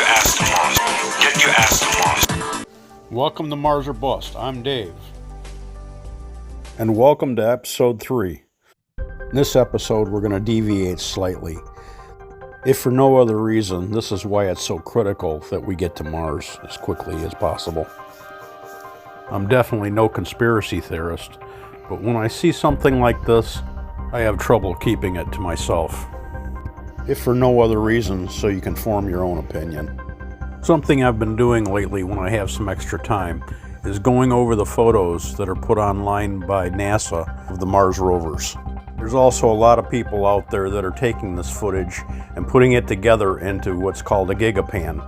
your ass to Mars. Get your ass to Mars. Welcome to Mars or Bust. I'm Dave. And welcome to episode 3. In this episode, we're going to deviate slightly. If for no other reason, this is why it's so critical that we get to Mars as quickly as possible. I'm definitely no conspiracy theorist, but when I see something like this, I have trouble keeping it to myself. If for no other reason, so you can form your own opinion. Something I've been doing lately when I have some extra time is going over the photos that are put online by NASA of the Mars rovers. There's also a lot of people out there that are taking this footage and putting it together into what's called a gigapan.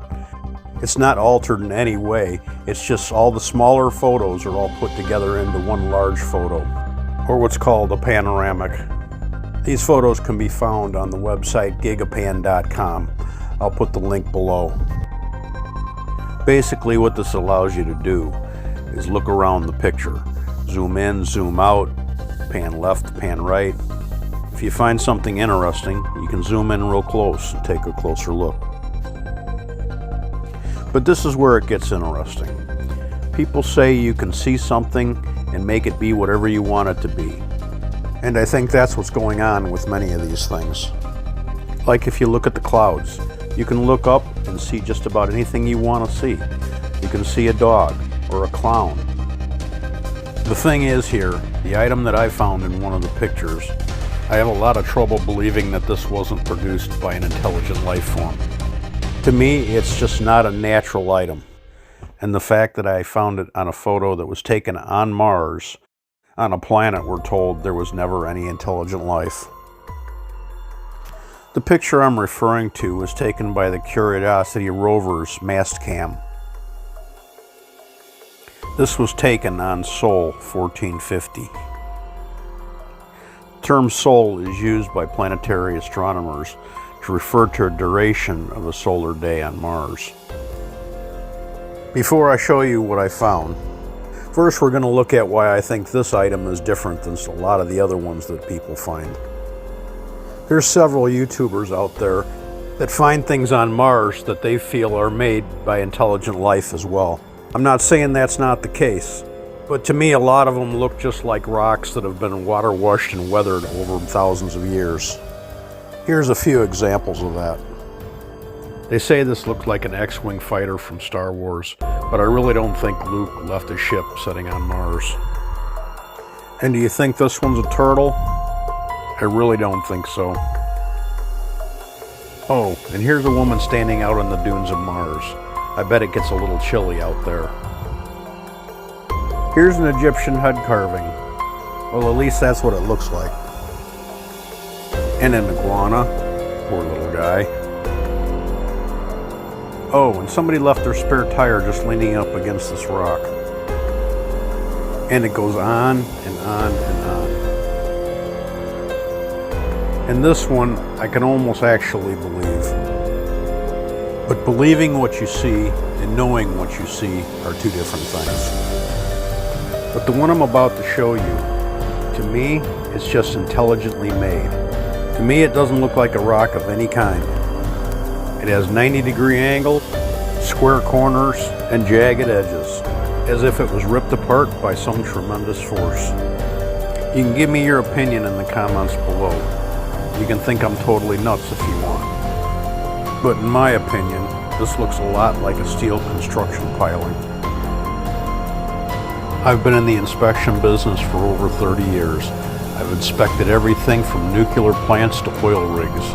It's not altered in any way, it's just all the smaller photos are all put together into one large photo, or what's called a panoramic. These photos can be found on the website gigapan.com. I'll put the link below. Basically what this allows you to do is look around the picture. Zoom in, zoom out, pan left, pan right. If you find something interesting, you can zoom in real close and take a closer look. But this is where it gets interesting. People say you can see something and make it be whatever you want it to be. And I think that's what's going on with many of these things. Like if you look at the clouds, you can look up and see just about anything you want to see. You can see a dog or a clown. The thing is here, the item that I found in one of the pictures, I have a lot of trouble believing that this wasn't produced by an intelligent life form. To me, it's just not a natural item. And the fact that I found it on a photo that was taken on Mars, on a planet we're told there was never any intelligent life. The picture I'm referring to was taken by the Curiosity rover's mast cam. This was taken on Sol 1450. The term Sol is used by planetary astronomers to refer to a duration of a solar day on Mars. Before I show you what I found, first we're going to look at why I think this item is different than a lot of the other ones that people find. There's several YouTubers out there that find things on Mars that they feel are made by intelligent life as well. I'm not saying that's not the case, but to me a lot of them look just like rocks that have been water washed and weathered over thousands of years. Here's a few examples of that. They say this looks like an X-Wing fighter from Star Wars, but I really don't think Luke left a ship sitting on Mars. And do you think this one's a turtle? I really don't think so. Oh, and here's a woman standing out on the dunes of Mars. I bet it gets a little chilly out there. Here's an Egyptian head carving. Well, at least that's what it looks like. And an iguana. Poor little guy. Oh, and somebody left their spare tire just leaning up against this rock. And it goes on and on and on. And this one, I can almost actually believe. But believing what you see and knowing what you see are two different things. But the one I'm about to show you, to me, it's just intelligently made. To me, it doesn't look like a rock of any kind. It has 90-degree angle, square corners, and jagged edges, as if it was ripped apart by some tremendous force. You can give me your opinion in the comments below. You can think I'm totally nuts if you want. But in my opinion, this looks a lot like a steel construction piling. I've been in the inspection business for over 30 years. I've inspected everything from nuclear plants to oil rigs.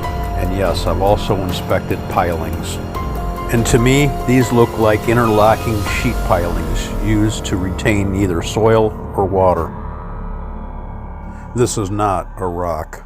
And yes, I've also inspected pilings. And to me, these look like interlocking sheet pilings used to retain either soil or water. This is not a rock.